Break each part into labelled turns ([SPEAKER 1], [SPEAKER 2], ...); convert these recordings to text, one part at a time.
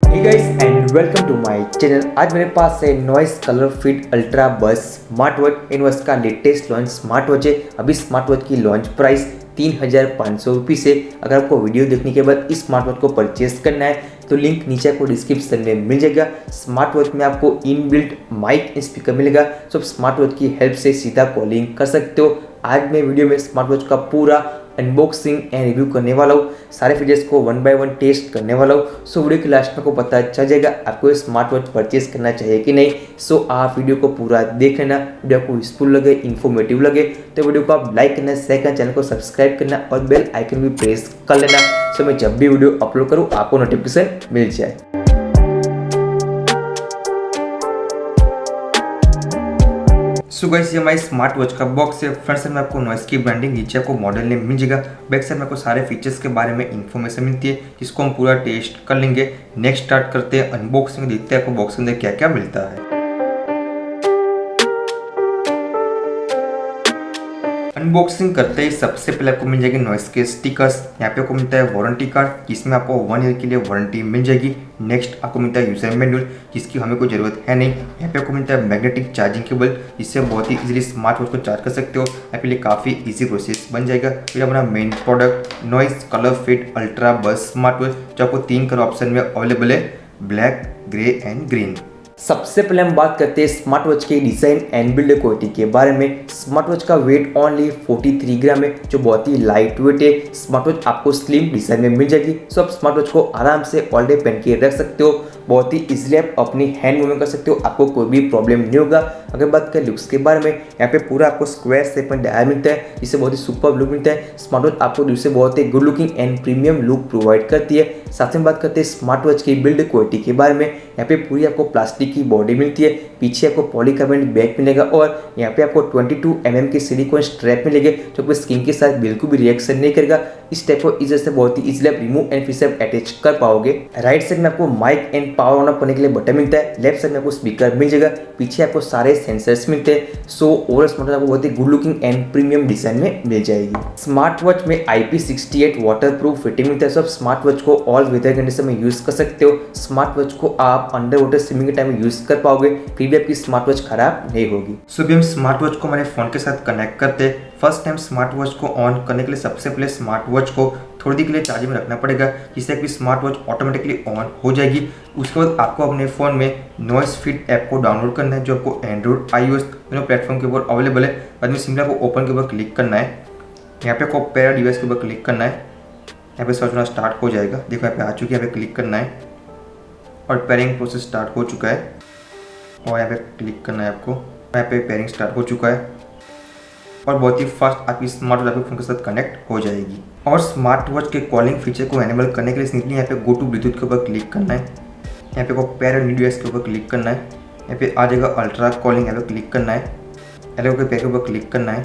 [SPEAKER 1] Hey guys and welcome to my channel। आज मेरे पास है नॉइस कलर फिट अल्ट्रा बस स्मार्ट वॉच। इन वॉच का लेटेस्ट लॉन्च स्मार्ट वॉच है। अभी स्मार्ट वॉच की लॉन्च प्राइस 3500 रुपीज़ है। अगर आपको वीडियो देखने के बाद इस स्मार्ट वॉच को परचेस करना है तो लिंक नीचे आपको डिस्क्रिप्शन में मिल जाएगा। स्मार्ट वॉच में आपको इनबिल्ट माइक एंड स्पीकर मिलेगा, तो आप स्मार्ट वॉच की हेल्प से सीधा कॉलिंग कर सकते हो। आज मैं वीडियो में स्मार्ट वॉच का पूरा अनबॉक्सिंग एंड रिव्यू करने वाला हूँ। सारे फीचर्स को वन बाय वन टेस्ट करने वाला हूँ। सो वीडियो के लास्ट में को पता चल जाएगा आपको स्मार्ट वॉच परचेस करना चाहिए कि नहीं। सो आप वीडियो को पूरा देख लेना। वीडियो आपको यूजफुल लगे, इन्फॉर्मेटिव लगे तो वीडियो को आप लाइक करना, शेयर करना, चैनल को सब्सक्राइब करना और बेल आइकन भी प्रेस कर लेना। सो मैं जब भी वीडियो अपलोड करूँ आपको नोटिफिकेशन मिल जाए। सो गाइस ये हमारी स्मार्ट वॉच का बॉक्स है। फ्रंट साइड में आपको नॉइस की ब्रांडिंग, नीचे आपको मॉडल नेम मिल जाएगा। बैक साइड में आपको सारे फीचर्स के बारे में इन्फॉर्मेशन मिलती है जिसको हम पूरा टेस्ट कर लेंगे। नेक्स्ट स्टार्ट करते हैं अनबॉक्सिंग, देखते हैं आपको बॉक्स के अंदर क्या क्या मिलता है। अनबॉक्सिंग करते ही सबसे पहले आपको मिल जाएगी नॉइस के स्टिकर्स। यहाँ पे आपको मिलता है वारंटी कार्ड जिसमें आपको 1 ईयर के लिए वारंटी मिल जाएगी। नेक्स्ट आपको मिलता है यूजर मैनुअल जिसकी हमें कोई ज़रूरत है नहीं। यहाँ पे आपको मिलता है मैग्नेटिक चार्जिंग केबल जिससे बहुत ही इजीली स्मार्ट वॉच को चार्ज कर सकते हो। आपके लिए काफ़ी इजी प्रोसेस बन जाएगा। फिर अपना main product noise colour fit ultra बस स्मार्ट वॉच जो आपको 3 कलर ऑप्शन में अवेलेबल है, ब्लैक, ग्रे एंड ग्रीन। सबसे पहले हम बात करते हैं स्मार्ट वॉच के डिज़ाइन एंड बिल्ड क्वालिटी के बारे में। स्मार्ट वॉच का वेट ओनली 43 ग्राम है जो बहुत ही लाइट वेट है। स्मार्ट वॉच आपको स्लिम डिज़ाइन में मिल जाएगी। सो आप स्मार्ट वॉच को आराम से ऑल डे पहन के रख सकते हो। बहुत ही इजीली आप अपनी हैंड मूवमेंट कर सकते हो, आपको कोई भी प्रॉब्लम नहीं होगा। अगर बात करें लुक्स के बारे में, यहाँ पे पूरा आपको स्क्वायर शेप में डायल मिलता है जिससे बहुत ही सुपर लुक मिलता है। स्मार्ट वॉच आपको दूसरे बहुत ही good looking and premium look provide करती है। साथ में बात करते हैं स्मार्ट वॉच की बिल्ड क्वालिटी के बारे में। यहाँ पे पूरी आपको प्लास्टिक की बॉडी मिलती है, पीछे आपको पॉलीकार्बोनेट बैग मिलेगा और यहाँ पे आपको 22 mm की सिलिकॉन स्ट्रैप मिलेगी जो आपको स्किन के साथ बिल्कुल भी रिएक्शन नहीं करेगा। इस टाइप को इस से बहुत ही इजीली आप रिमूव एंड फिर से आप अटैच कर पाओगे। राइट साइड में आपको mic and power on off करने के लिए बटन मिलता है। लेफ्ट साइड में आपको स्पीकर मिल जाएगा। पीछे आपको सारे सेंसर्स मिलते हैं। सो ओवरऑल स्मार्ट वॉच आपको बहुत ही good looking and premium design में मिल जाएगी। स्मार्ट वॉच में IP68 वाटर प्रूफ फिटिंग मिलता है। सो आप स्मार्ट वॉच को ऑल वेदर कंडीशन में यूज कर सकते हो। स्मार्ट वॉच को आप अंडर वाटर स्विमिंग के टाइम में यूज कर पाओगे, फिर भी आपकी स्मार्ट वॉच खराब नहीं होगी। सो अभी हम स्मार्ट वॉच को हमारे फोन के साथ कनेक्ट करते हैं। फर्स्ट टाइम स्मार्ट वॉच को ऑन करने के लिए सबसे पहले स्मार्ट वॉच को थोड़ी देर के लिए चार्जिंग में रखना पड़ेगा जिससे कि स्मार्ट वॉच ऑटोमेटिकली ऑन हो जाएगी। उसके बाद आपको अपने फ़ोन में नॉइस फिट ऐप को डाउनलोड करना है जो आपको एंड्रॉइड iOS दोनों प्लेटफॉर्म के ऊपर अवेलेबल है। बाद में सिंपली आपको ओपन के ऊपर क्लिक करना है। यहाँ पे आपको पेयर डिवाइस के ऊपर क्लिक करना है। यहाँ पे सर्च होना स्टार्ट हो जाएगा। देखो यहाँ पे आ चुकी है, यहाँ पे क्लिक करना है और पेयरिंग प्रोसेस स्टार्ट हो चुका है और यहाँ पे क्लिक करना है आपको। यहाँ पे पेयरिंग स्टार्ट हो चुका है और बहुत ही फास्ट आपकी स्मार्ट वॉच आपके फोन के साथ कनेक्ट हो जाएगी। और स्मार्ट वॉच के कॉलिंग फीचर को एनेबल करने के लिए सिंपली यहाँ पे गो टू ब्लूटूथ के ऊपर क्लिक करना है। यहाँ पे को पेयर न्यू डिवाइस के ऊपर क्लिक करना है। यहाँ पे आ जाएगा अल्ट्रा कॉलिंग, यहाँ पे क्लिक करना है। एलो के पेयर के ऊपर क्लिक करना है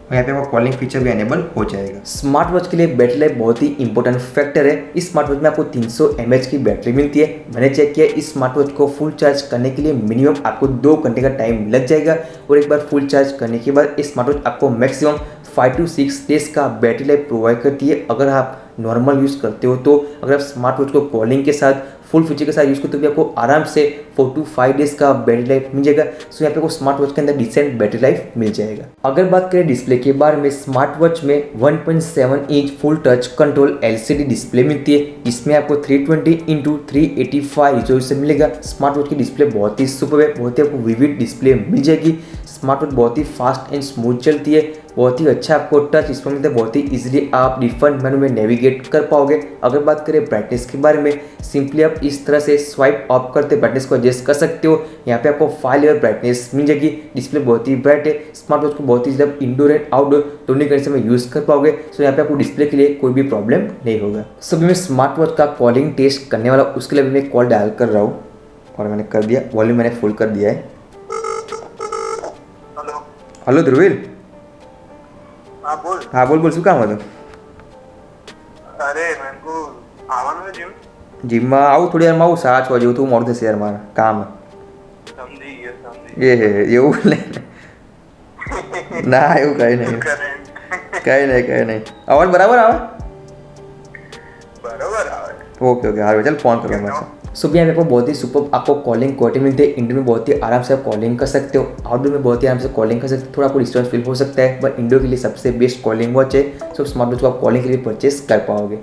[SPEAKER 1] और यहाँ पे आपका कॉलिंग फीचर भी एनेबल हो जाएगा। स्मार्ट वॉच के लिए बैटरी लाइफ बहुत ही इंपॉर्टेंट फैक्टर है। इस स्मार्ट वॉच में आपको 300 mAh की बैटरी मिलती है। मैंने चेक किया इस स्मार्ट वॉच को फुल चार्ज करने के लिए मिनिमम आपको 2 घंटे का टाइम लग जाएगा और एक बार फुल चार्ज करने के बाद इस स्मार्ट वॉच आपको मैक्सिमम 5 to 6 डेज का बैटरी लाइफ प्रोवाइड करती है अगर आप नॉर्मल यूज़ करते हो। तो अगर आप स्मार्ट वॉच को कॉलिंग के साथ फुल फीचर के साथ यूज़ करते हो तो भी आपको आराम से 4 to 5 डेज का बैटरी लाइफ मिल जाएगा। सो यहाँ पे आपको स्मार्ट वॉच के अंदर डिसेंट बैटरी लाइफ मिल जाएगा। अगर बात करें डिस्प्ले के बारे में, स्मार्ट वॉच में 1.7 inch full touch control LCD display मिलती है। इसमें आपको 320x385 रेजोल्यूशन मिलेगा। स्मार्ट वॉच की डिस्प्ले बहुत ही सुपर है, बहुत ही आपको विविड डिस्प्ले मिल जाएगी। स्मार्ट वॉच बहुत ही फास्ट एंड स्मूथ चलती है, बहुत ही अच्छा आपको टच इसमें मिलता है। बहुत ही इजीली आप डिफरेंट मेनू में नेविगेट कर पाओगे। अगर बात करें ब्राइटनेस के बारे में, सिंपली आप इस तरह से स्वाइप अप करते ब्राइटनेस को एडजस्ट कर सकते हो। यहाँ पे आपको 5 लेयर ब्राइटनेस मिल जाएगी। डिस्प्ले बहुत ही ब्राइट है। स्मार्ट वॉच को बहुत ही आप इंडोर एंड आउटडोर दोनों कंडीशन में यूज़ कर पाओगे। सो यहाँ पे आपको डिस्प्ले के लिए कोई भी प्रॉब्लम नहीं होगा। सो मैं स्मार्ट वॉच का कॉलिंग टेस्ट करने वाला, उसके लिए मैं कॉल डायल कर रहा हूँ और मैंने कर दिया, वॉल्यूम मैंने फुल कर दिया है। हेलो ध्रुवील। हाँ बोल શું કામ હતું?
[SPEAKER 2] અરે મેંગુ આવવાનું છે
[SPEAKER 1] જીમમાં આવું થોડી વારમાં આવું 7:00 જેવું તું મોડું થશે યાર મારે કામ
[SPEAKER 2] સમજી ગયો
[SPEAKER 1] એ એવું લે ના એવું કઈ નહીં અવાજ બરાબર આવે?
[SPEAKER 2] બરોબર આવે.
[SPEAKER 1] ઓકે હારું ચાલ ફોન કરો પાછો. सो भी यहाँ पे आपको बहुत ही सुपर आपको कॉलिंग क्वालिटी मिलती है। इंडोर में बहुत ही आराम से आप कॉलिंग कर सकते हो, आउटडोर में बहुत ही आराम से कॉलिंग कर सकते हो। थोड़ा आपको डिस्टर्बेंस फील हो सकता है, बट इंडोर के लिए सबसे बेस्ट कॉलिंग वॉच है। सो स्मार्ट वॉच को आप कॉलिंग के लिए परचेस कर पाओगे।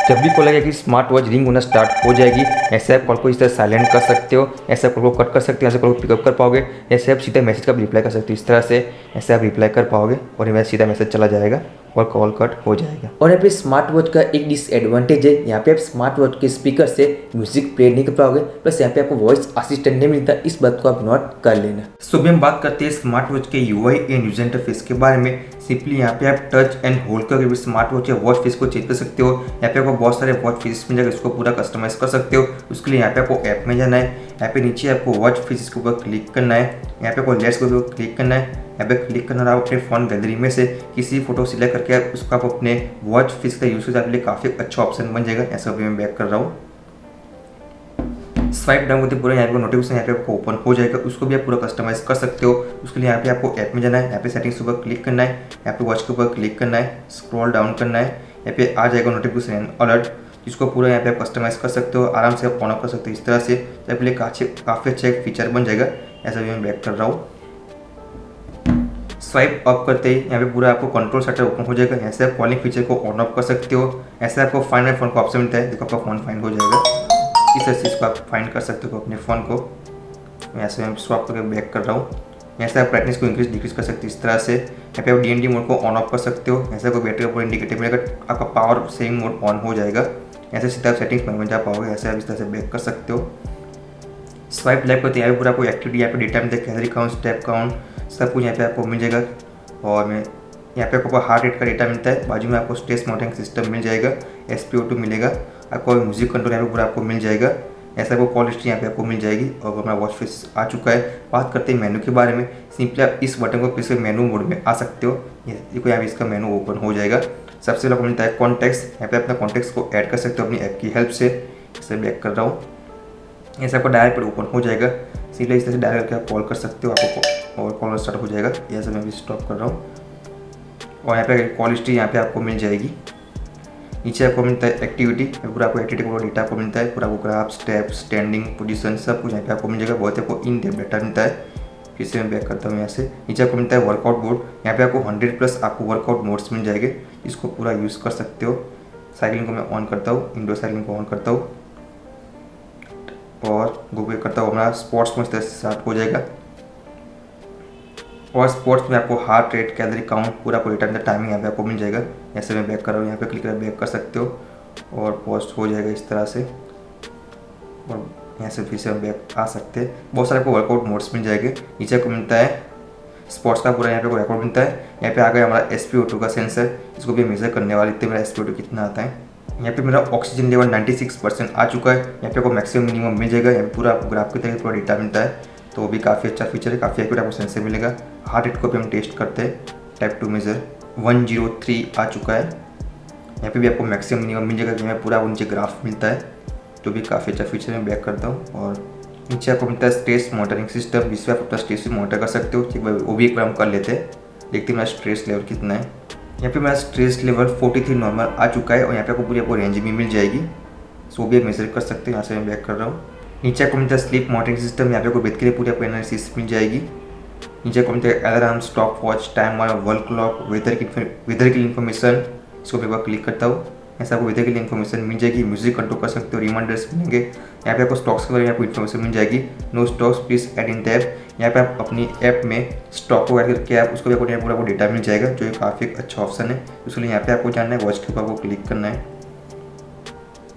[SPEAKER 1] जब भी कॉल लगेगा कि स्मार्ट वॉच रिंग होना स्टार्ट हो जाएगी, ऐसे आप कॉल को इस तरह साइलेंट कर सकते हो, ऐसे आप कॉल को कट कर सकते हो, ऐसे कॉल को पिकअप कर पाओगे, ऐसे आप सीधा मैसेज का भी रिप्लाई कर सकते हो। इस तरह से ऐसे आप रिप्लाई कर पाओगे और ये सीधा मैसेज चला जाएगा और कॉल कट हो जाएगा। और यहाँ पे स्मार्ट वॉच का एक डिसएडवांटेज है, यहाँ पे आप स्मार्ट वॉच के स्पीकर से म्यूजिक प्ले नहीं कर पाओगे, प्लस यहाँ पे आपको वॉइस असिस्टेंट नहीं मिलता। इस बात को आप नोट कर लेना। सो भी हम बात करते हैं स्मार्ट वॉच के यूआई एंड यूजर इंटरफेस के बारे में। सिंपली यहाँ पे आप टच एंड होल्ड करके भी स्मार्ट वॉच या वॉच फेस को चेंज कर सकते हो। यहाँ पे आपको बहुत सारे वॉच फेस मिल जाएगा, इसको पूरा कस्टमाइज कर सकते हो। उसके लिए यहाँ पे आपको ऐप में जाना है, यहाँ पे नीचे आपको वॉच फेस के ऊपर क्लिक करना है, यहाँ पे आपको लेट्स के ऊपर क्लिक करना है, यहाँ पे क्लिक करना है। आप अपने फोन गैलरी में से किसी फोटो सिलेक्ट करके आप उसको आप अपने वॉच फेस का यूज करके आपके लिए काफ़ी अच्छा ऑप्शन बन जाएगा। ऐसा भी मैं बैक कर रहा हूँ। स्वाइप डाउन करते पूरा यहाँ पे नोटिफिकेशन यहाँ पे आपको ओपन हो जाएगा, उसको भी आप पूरा कस्टमाइज कर सकते हो। उसके लिए यहाँ पे आपको ऐप में जाना है, यहाँ पे सेटिंग्स के ऊपर क्लिक करना है, यहाँ पे वॉच के ऊपर क्लिक करना है, स्क्रॉल डाउन करना है, यहाँ पे आ जाएगा नोटिफिकेशन अलर्ट, जिसको पूरा यहाँ पे आप कस्टमाइज कर सकते हो, आराम से आप ऑन ऑफ कर सकते हो। इस तरह से आपके लिए काफ़ी अच्छा एक फीचर बन जाएगा। ऐसा भी मैं बैक कर रहा हूँ। स्वाइप अप करते ही यहाँ पे पूरा आपको कंट्रोल सेंटर ओपन हो जाएगा। ऐसे आप कॉलिंग फीचर को ऑन ऑफ कर सकते हो। ऐसे आपको फाइंड माय फोन का ऑप्शन मिलता है, देखो आपका फोन फाइंड हो जाएगा। इस तरह से इसको आप फाइंड कर सकते हो अपने फ़ोन को। ऐसे मैं स्वाप करके बैक कर रहा हूँ। ऐसे आप ब्राइटनेस को इंक्रीज डिक्रीज कर सकते हो। इस तरह से यहाँ पे आप DND मोड को ऑन ऑफ कर सकते हो। ऐसे आपको बैटरी का पूरा इंडिकेटर मिलेगा, आपका पावर सेविंग मोड ऑन हो जाएगा। ऐसे सीधा आप सेटिंग्स में जा पाओगे। ऐसे आप इस तरह से बैक कर सकते हो। स्वाइप लेफ्ट करते हैं, यहाँ पे पूरा आपको एक्टिविटी, यहाँ पे डेटा मिलता है, कैलोरी काउंट, स्टेप काउंट, सब कुछ यहाँ पे आपको मिल जाएगा। और मैं यहाँ पे आपको हार्ट रेट का डेटा मिलता है, बाजू में आपको स्ट्रेस मॉनिटरिंग सिस्टम मिल जाएगा, SpO2 मिलेगा, आपको म्यूजिक कंट्रोल यहाँ पे पूरा आपको मिल जाएगा। ऐसा आपको कॉल हिस्ट्री यहाँ पे आपको मिल जाएगी। और हमारा वॉच फेस आ चुका है। बात करते हैं मेनू के बारे में। सिंपली आप इस बटन को प्रेस करके मेनू मोड में आ सकते हो। ये देखो यहाँ पे इसका मेनू ओपन हो जाएगा। सबसे पहले आपको मिलता है कॉन्टेक्ट्स, यहाँ पे अपना कॉन्टेक्ट्स को ऐड कर सकते हो अपनी ऐप की हेल्प से। इसे बैक कर रहा हूँ। ऐसे आपको डायरेक्ट पर ओपन हो जाएगा। सिंपली इस तरह से डायरेक्ट करके आप कॉल कर सकते हो, आपको और कॉल स्टार्ट हो जाएगा। ऐसे मैं भी स्टॉप कर रहा हूँ। और यहाँ पे कॉल हिस्ट्री यहाँ पे आपको मिल जाएगी। नीचे आपको मिलता है एक्टिविटी, पूरा आपको एक्टिविटी पूरा डेटा आपको मिलता है, पूरा आपको ग्राफ, स्टेप, स्टैंडिंग पोजीशन सब कुछ यहाँ पे आपको मिल जाएगा। बहुत आपको इन डेप्थ डेटा मिलता है। फिर से मैं बैक करता हूँ यहाँ से। नीचे आपको मिलता है वर्कआउट बोर्ड, यहाँ पे आपको 100+ आपको वर्कआउट मोड्स मिल जाएंगे, इसको पूरा यूज़ कर सकते हो। साइकिलिंग को मैं ऑन करता हूँ, इंडोर साइकिलिंग को ऑन करता हूँ और गो पे करता हूँ। हमारा स्पोर्ट्स में इस तरह से स्टार्ट हो जाएगा। और स्पोर्ट्स में आपको हार्ट रेट, कैलोरी काउंट, पूरा पूरी टाइम टाइमिंग यहाँ पे आपको मिल जाएगा। ऐसे मैं बैक कर रहा हूँ, यहाँ पे क्लिक कर बैक कर सकते हो और पोस्ट हो जाएगा इस तरह से। और यहाँ से फिर से हम बैक आ सकते हैं। बहुत सारे आपको वर्कआउट मोड्स मिल जाएंगे। नीचे आपको मिलता है स्पोर्ट्स का पूरा यहाँ पे वर्कआउट मिलता है। यहाँ पे आ गया हमारा SpO2 का सेंसर, इसको भी मेजर करने वाले थे मेरा SpO2 कितना आता है। यहाँ पे मेरा ऑक्सीजन लेवल 96% आ चुका है। यहाँ पे आपको मैक्सिमम मिनिमम मिल जाएगा। यहाँ पे पूरा आपको ग्राफ की तरह पूरा डेटा मिलता है, तो वो भी काफ़ी अच्छा फीचर है, काफ़ी एक्यूरेट आपको सेंसर मिलेगा। हार्ट रेट को भी हम टेस्ट करते हैं, टाइप 2 मेजर 103 आ चुका है। यहाँ पे भी आपको मैक्सिमम मिनिमम मिल जाएगा। यहाँ पूरा नीचे ग्राफ मिलता है, जो भी काफ़ी अच्छा फीचर है। बैक करता हूँ और नीचे आपको मिलता है स्ट्रेस मॉनिटरिंग सिस्टम, जिससे आप अपना स्ट्रेस भी मॉनिटर कर सकते हो। ठीक है, वो भी एक बार हम कर लेते हैं, देखते हैं मेरा स्ट्रेस लेवल कितना है। यहाँ पे मेरा स्ट्रेस लेवल 43 नॉर्मल आ चुका है और यहाँ पे आपको पूरी आपको रेंज भी मिल जाएगी, सो भी आप मेजर कर सकते हो। यहाँ से मैं बैक कर रहा हूँ। नीचे आपको मिलता है स्लीप मॉनिटरिंग सिस्टम, यहाँ पे आपको ब्रीथ के लिए पूरी आपको एनालिसिस मिल जाएगी। नीचे आपको मिलता है alarm, stop watch, timer, world clock, weather की इन्फॉर्मेशन, इसको एक बार क्लिक करता हूँ। ऐसा आपको वेदर के लिए इन्फॉर्मेशन मिल जाएगी। म्यूजिक कंट्रोल कर सकते हो, रिमाइंडर्स मिलेंगे। यहाँ पे आपको स्टॉक्स के बारे में आपको इन्फॉर्मेशन मिल जाएगी। No stocks please add in tab, यहाँ पे आप अपनी ऐप में स्टॉक को ऐड करके आप उसको भी आपको पूरा डेटा मिल जाएगा, जो काफ़ी अच्छा ऑप्शन है। इसलिए यहाँ पे आपको जानना है, वॉच के ऊपर आपको क्लिक करना है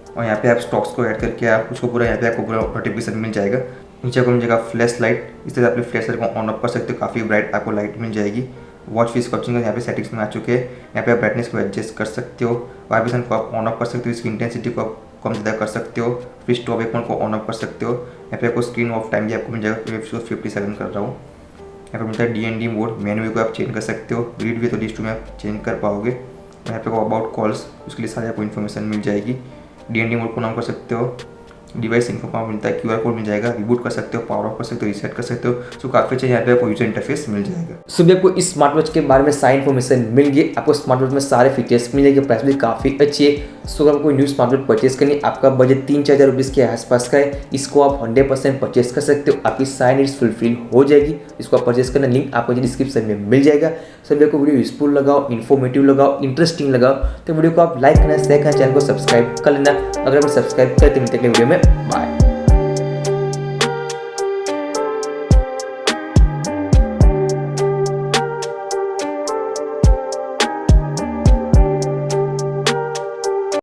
[SPEAKER 1] और यहाँ पे आप स्टॉक्स को ऐड करके आप उसको पूरा यहाँ पे आपको पूरा नोटिफिकेशन मिल जाएगा। नीचे आपको मिल जाएगा फ्लैश लाइट, इस तरह अपने फ्लैश लाइट को ऑन ऑफ कर सकते हो, काफ़ी ब्राइट आपको लाइट मिल जाएगी। वॉच फेस कॉचिंग यहाँ पे सेटिंग्स में आ चुके हैं। यहाँ पे आप ब्राइटनेस को एडजस्ट कर सकते हो, वाइब्रेशन को आप ऑन ऑफ कर सकते हो, इसकी इंटेंसिटी को आप कम ज़्यादा कर सकते हो, फिर स्टॉप एक को ऑन ऑफ कर सकते हो। यहाँ पे आपको स्क्रीन ऑफ टाइम भी आपको मिल जाएगा, मैं 57 कर रहा हूँ। यहाँ पर मिलता है DND मोड, मेन्यू को आप चेंज कर सकते हो, रीड वे तो लिस्ट में आप चेंज कर पाओगे। यहाँ पे अबाउट कॉल्स, उसके लिए सारी आपको इन्फॉर्मेशन मिल जाएगी। DND मोड को ऑन कर सकते हो, डिवाइस इन्फो का मिलता है, QR कोड मिल जाएगा, रिबूट कर सकते हो, पावर ऑफ कर सकते हो, रीसेट कर सकते हो। सो काफ़ी अच्छा यहाँ पे आपको यूजर इंटरफेस मिल जाएगा। सो भी आपको इस स्मार्ट वॉच के बारे में सारी इन्फॉर्मेशन मिल गई। आपको स्मार्ट वॉच में सारे फीचर्स मिल जाएंगे, प्राइस भी काफ़ी अच्छी है। सो अगर आपको न्यू स्मार्ट वॉच परचेस करनी, आपका बजट 3-4 हज़ार रुपीज़ के आसपास का है, इसको आप 100% परचेस कर सकते हो। आपकी सारी नीड्स फुलफिल हो जाएगी। इसको आप परचेस करना, लिंक आपको डिस्क्रिप्शन में मिल जाएगा। सभी आपको वीडियो यूजफुल लगाओ, इन्फॉर्मेटिव लगाओ, इंटरेस्टिंग लगाओ तो वीडियो को आप लाइक करना, शेयर करना, चैनल को सब्सक्राइब कर लेना। अगर आप सब्सक्राइब करते मिलते अगले वीडियो में, बाय।